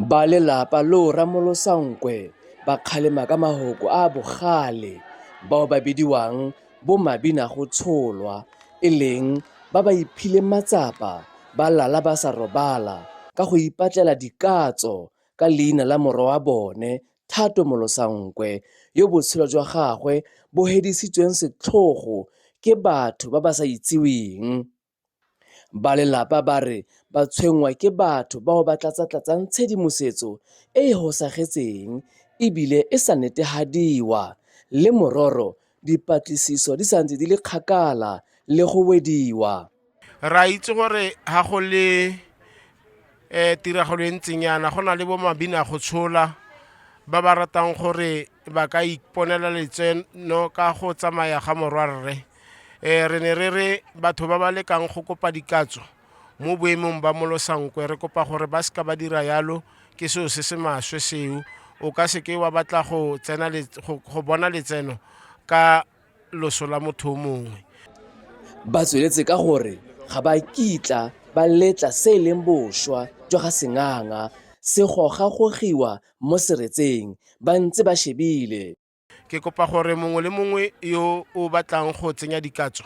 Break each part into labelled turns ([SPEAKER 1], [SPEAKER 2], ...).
[SPEAKER 1] Ba lelapa leo Ramolosa Nkwe ba kgalema ka mahoko a bogale bao ba bidiwang bomabinagotsholwa e leng ba ba iphileng matsapa ba lala ba sa robala ka go ipatlela dikatso ka leina la morwa wa bone Thato Molosa Nkwe yo botshelo jwa gagwe bo hedisitsweng setlhogo ke batho ba ba sa itseweng. Ba lelapa ba re ba tshwenngwa ke batho bao ba tlatsang tshedimosetso e e fosagetseng ebile e sa netehadiwa le mororo dipatlisiso di santse di le kgakala le go wediwa.
[SPEAKER 2] Ra itse gore ga go le tiragalo e ntseng yana go na le bomabina go tshola ba ba ratang gore ba ka iponela letseno ka go tsamaya ga morwarre. Re ne re re batho ba ba lekang go kopa dikatso mo boemong ba Molosa Nkwe re kopa gore ba seka ba dira yalo ke seo se se maswe seo. O ka seke wa batla go bona letseno ka loso la motho o mongwe.
[SPEAKER 1] Ba tsweletse ka gore ga ba kitla ba letla se e leng boswa jwa ga senganga se gogagogiwa mo seretseng ba ntse ba shebile.
[SPEAKER 2] Ke kopa gore mongwe le mongwe yo o batlang go tsenya dikatso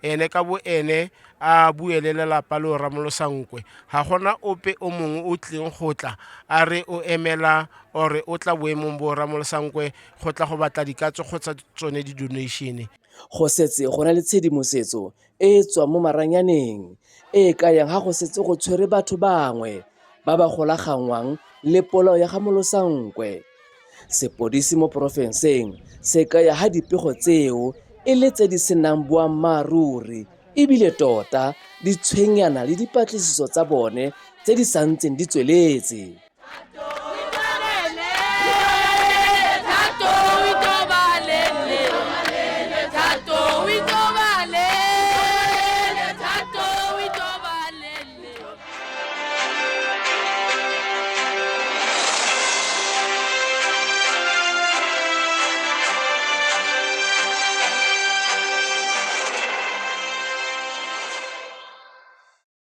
[SPEAKER 2] ene ka bo ene a buele lelapa leo Ramolosa Nkwe. Ga gona ope o mongwe o tlileng go tla a re o emela ore o tla boemong bo Ramolosa Nkwe go tla go batla dikatso kgotsa tsone di-donation.
[SPEAKER 1] Go setse go na le tshedimosetso e e tswang mo maranyaneng e e kayang ga go setse go tshwere batho bangwe ba ba golaganngwang le polao ya ga Molosa Nkwe. Sepodisi mo porofenseng se kaya ga dipego tseo e le tse di senang boammaaruri ebile tota di tshwenyana le dipatlisiso tsa bone tse di santseng di tsweletse.